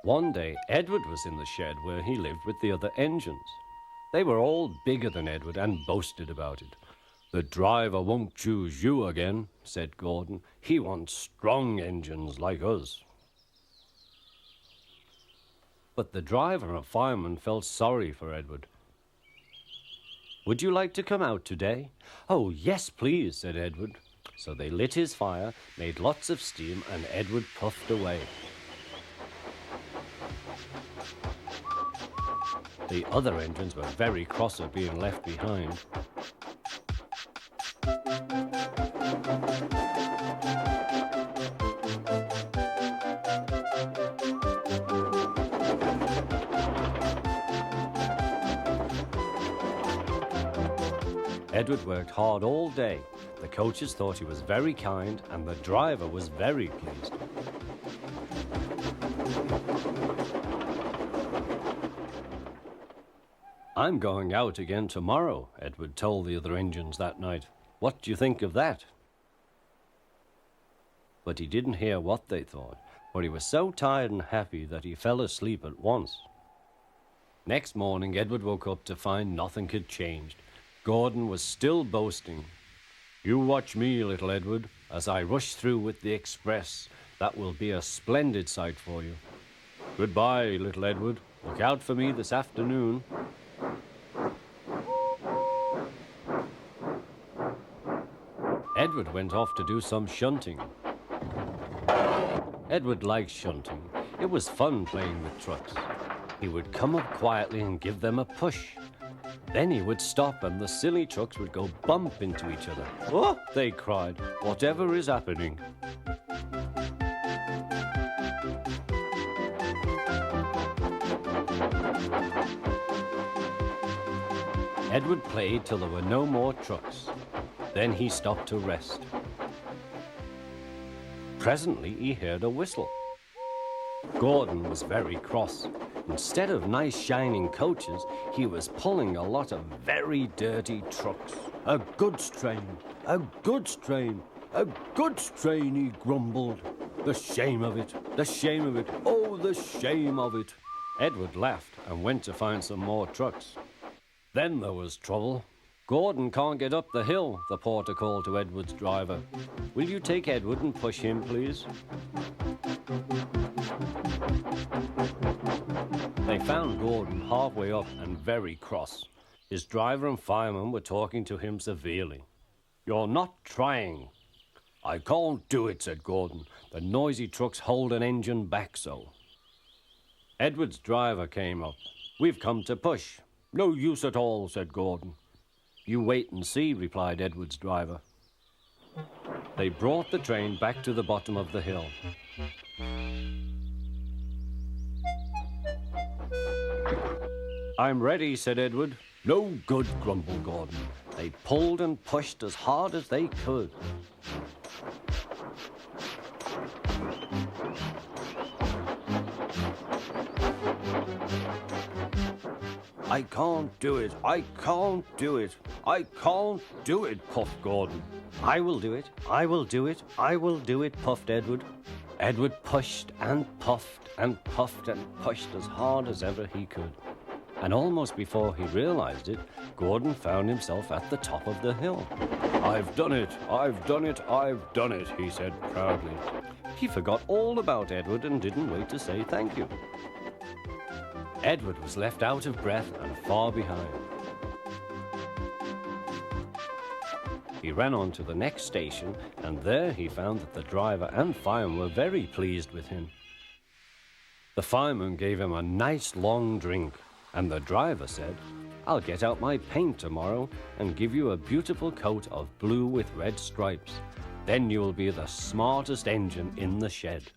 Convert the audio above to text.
One day, Edward was in the shed where he lived with the other engines. They were all bigger than Edward and boasted about it. "The driver won't choose you again," said Gordon. "He wants strong engines like us." But the driver and fireman felt sorry for Edward. "Would you like to come out today?" "Oh, yes, please," said Edward. So they lit his fire, made lots of steam, and Edward puffed away. The other engines were very cross at being left behind. Edward worked hard all day. The coaches thought he was very kind, and the driver was very pleased. "I'm going out again tomorrow," Edward told the other engines that night. "What do you think of that?" But he didn't hear what they thought, for he was so tired and happy that he fell asleep at once. Next morning, Edward woke up to find nothing had changed. Gordon was still boasting. "You watch me, little Edward, as I rush through with the express. That will be a splendid sight for you. Goodbye, little Edward. Look out for me this afternoon." Edward went off to do some shunting. Edward liked shunting. It was fun playing with trucks. He would come up quietly and give them a push. Then he would stop and the silly trucks would go bump into each other. "Oh!" they cried. "Whatever is happening?" Edward played till there were no more trucks. Then he stopped to rest. Presently he heard a whistle. Gordon was very cross. Instead of nice shining coaches, he was pulling a lot of very dirty trucks. "A goods train, a goods train, a goods train," he grumbled. "The shame of it, the shame of it, oh, the shame of it." Edward laughed and went to find some more trucks. Then there was trouble. "Gordon can't get up the hill," the porter called to Edward's driver. "Will you take Edward and push him, please?" They found Gordon halfway up and very cross. His driver and fireman were talking to him severely. "You're not trying." "I can't do it," said Gordon. "The noisy trucks hold an engine back so." Edward's driver came up. "We've come to push." "No use at all," said Gordon. "You wait and see," replied Edward's driver. They brought the train back to the bottom of the hill. "I'm ready," said Edward. "No good," grumbled Gordon. They pulled and pushed as hard as they could. "I can't do it, I can't do it, I can't do it," puffed Gordon. "I will do it, I will do it, I will do it," puffed Edward. Edward pushed and puffed and puffed and pushed as hard as ever he could. And almost before he realized it, Gordon found himself at the top of the hill. "I've done it, I've done it, I've done it," he said proudly. He forgot all about Edward and didn't wait to say thank you. Edward was left out of breath and far behind. He ran on to the next station, and there he found that the driver and fireman were very pleased with him. The fireman gave him a nice long drink, and the driver said, "I'll get out my paint tomorrow and give you a beautiful coat of blue with red stripes. Then you will be the smartest engine in the shed."